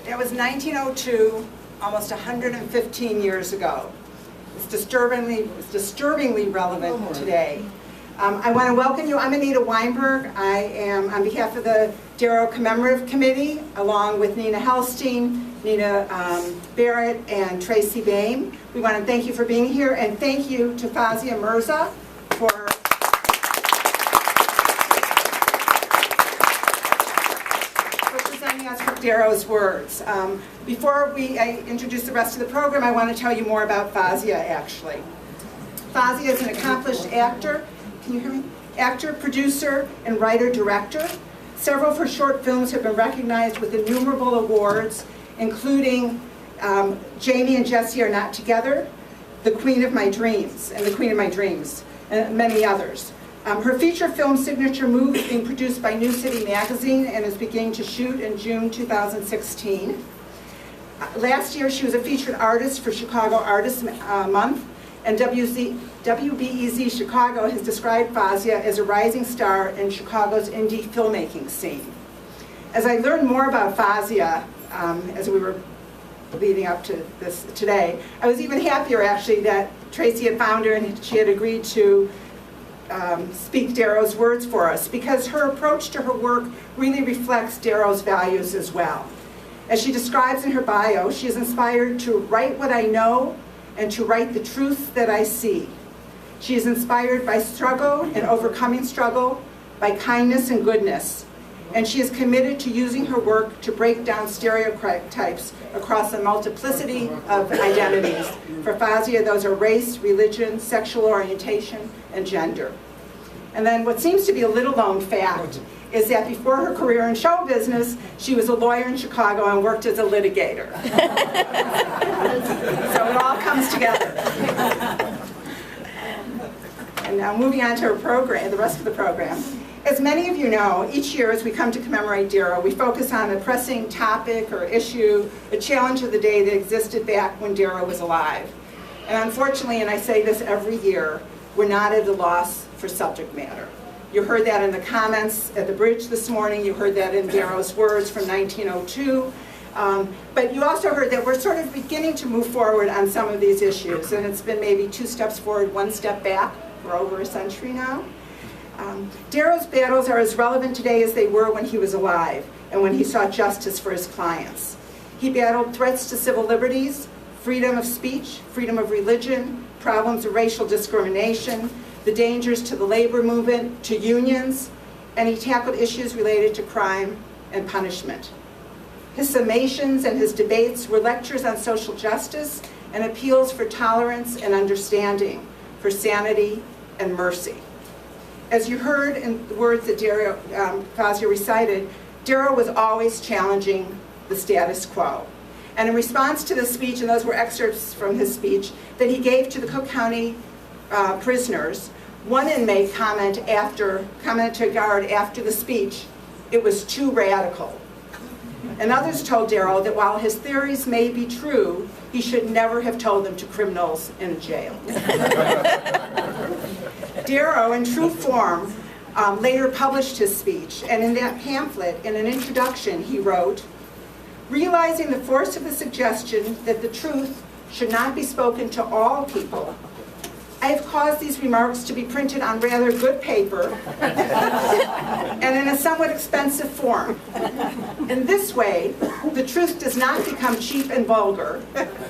That was 1902, almost 115 years ago. It's disturbingly relevant today. I want to welcome you. I'm Anita Weinberg. I am on behalf of the Darrow Commemorative Committee, along with Nina Helstein, Nina Barrett, and Tracy Bain. We want to thank you for being here, and thank you to Fazia Mirza for presenting us with Darrow's words. Before I introduce the rest of the program, I want to tell you more about Fazia, actually. Fazia is an accomplished actor. Can you hear me? Actor, producer, and writer-director. Several of her short films have been recognized with innumerable awards, including Jamie and Jesse Are Not Together, The Queen of My Dreams, and The Queen of My Dreams, and many others. Her feature film Signature Move is being produced by New City Magazine and is beginning to shoot in June 2016. Last year, she was a featured artist for Chicago Artists Month, and WBEZ Chicago has described Fazia as a rising star in Chicago's indie filmmaking scene. As I learned more about Fazia as we were leading up to this today, I was even happier actually that Tracy had found her and she had agreed to speak Darrow's words for us, because her approach to her work really reflects Darrow's values as well. As she describes in her bio, she is inspired to write what I know and to write the truth that I see. She is inspired by struggle and overcoming struggle, by kindness and goodness, and she is committed to using her work to break down stereotypes across a multiplicity of identities. For Fazia, those are race, religion, sexual orientation, and gender. And then what seems to be a little-known fact is that before her career in show business, she was a lawyer in Chicago and worked as a litigator. So it all comes together. And now moving on to her program, the rest of the program. As many of you know, each year as we come to commemorate Darrow, we focus on a pressing topic or issue, a challenge of the day that existed back when Darrow was alive. And unfortunately, and I say this every year, we're not at a loss for subject matter. You heard that in the comments at the bridge this morning. You heard that in Darrow's words from 1902. But you also heard that we're sort of beginning to move forward on some of these issues. And it's been maybe 2 steps forward, 1 step back for over a century now. Darrow's battles are as relevant today as they were when he was alive and when he sought justice for his clients. He battled threats to civil liberties, freedom of speech, freedom of religion, problems of racial discrimination, the dangers to the labor movement, to unions, and he tackled issues related to crime and punishment. His summations and his debates were lectures on social justice and appeals for tolerance and understanding, for sanity and mercy. As you heard in the words that Fazia recited, Darrow was always challenging the status quo. And in response to the speech, and those were excerpts from his speech, that he gave to the Cook County prisoners, one inmate commented to a guard after the speech, it was too radical. And others told Darrow that while his theories may be true, he should never have told them to criminals in a jail. Darrow, in true form, later published his speech, and in that pamphlet, in an introduction, he wrote, "Realizing the force of the suggestion that the truth should not be spoken to all people, I have caused these remarks to be printed on rather good paper and in a somewhat expensive form. In this way, the truth does not become cheap and vulgar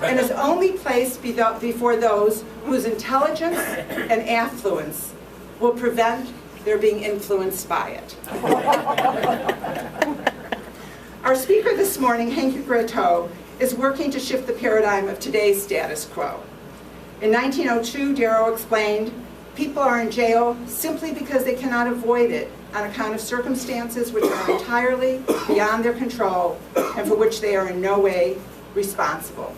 and is only placed before those whose intelligence and affluence will prevent their being influenced by it." Our speaker this morning, Hanke Gratteau, is working to shift the paradigm of today's status quo. In 1902, Darrow explained, "People are in jail simply because they cannot avoid it on account of circumstances which are entirely beyond their control and for which they are in no way responsible."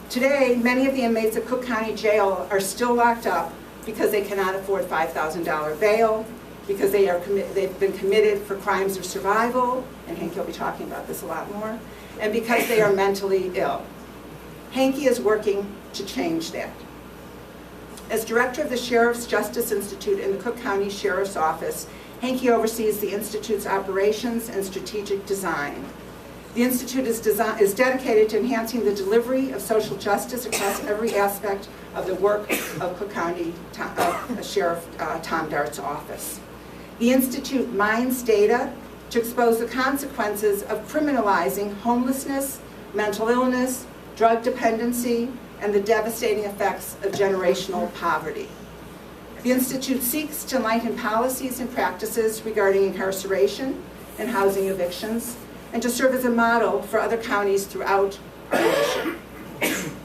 Today, many of the inmates at Cook County Jail are still locked up because they cannot afford $5,000 bail, because they've been committed for crimes of survival, and Hanke will be talking about this a lot more, and because they are mentally ill. Hanke is working to change that. As director of the Sheriff's Justice Institute in the Cook County Sheriff's Office, Hanke oversees the Institute's operations and strategic design. The Institute is dedicated to enhancing the delivery of social justice across every aspect of the work of Cook County Sheriff Tom Dart's office. The Institute mines data to expose the consequences of criminalizing homelessness, mental illness, drug dependency, and the devastating effects of generational poverty. The Institute seeks to enlighten policies and practices regarding incarceration and housing evictions, and to serve as a model for other counties throughout our nation.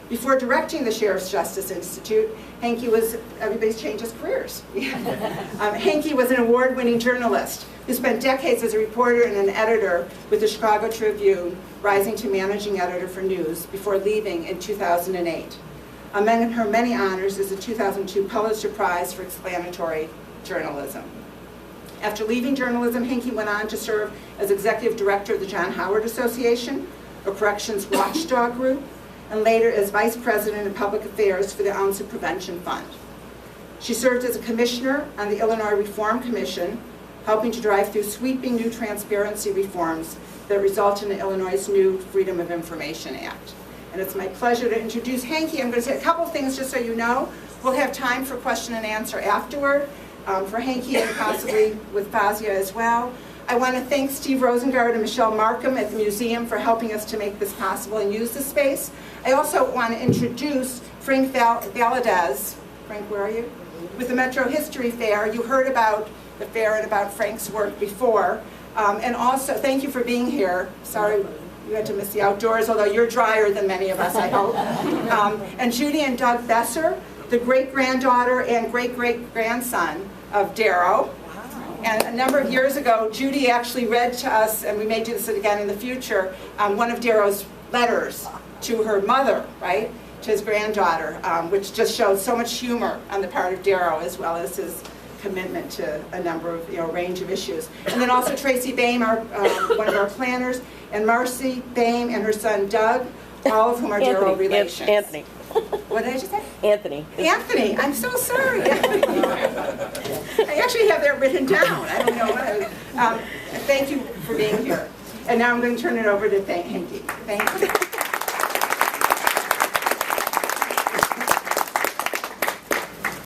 Before directing the Sheriff's Justice Institute, Hanke was, everybody's changed his careers. Hanke was an award-winning journalist who spent decades as a reporter and an editor with the Chicago Tribune, rising to managing editor for news before leaving in 2008. Among her many honors is the 2002 Pulitzer Prize for Explanatory Journalism. After leaving journalism, Hanke went on to serve as executive director of the John Howard Association, a corrections watchdog group, and later as vice president of public affairs for the Ounce of Prevention Fund. She served as a commissioner on the Illinois Reform Commission, helping to drive through sweeping new transparency reforms that result in Illinois' new Freedom of Information Act. And it's my pleasure to introduce Hanke. I'm going to say a couple things just so you know. We'll have time for question and answer afterward. For Hanke and possibly with Fazia as well. I want to thank Steve Rosengard and Michelle Markham at the museum for helping us to make this possible and use the space. I also want to introduce Frank Valadez. Frank, where are you? With the Metro History Fair. You heard about the fair and about Frank's work before. And also, thank you for being here. Sorry you had to miss the outdoors, although you're drier than many of us, I hope. And Judy and Doug Besser, the great-granddaughter and great-great-grandson of Darrow. Wow. And a number of years ago, Judy actually read to us, and we may do this again in the future, one of Darrow's letters to her mother, right, to his granddaughter, which just shows so much humor on the part of Darrow, as well as his commitment to a number of, range of issues. And then also Tracy Boehm, one of our planners, and Marcy Boehm and her son Doug, all of whom are Darrow relations. Anthony. What did I just say? Anthony. Anthony, I'm so sorry. I actually have that written down. I don't know what I was. Thank you for being here. And now I'm going to turn it over to Hanke. Thank you.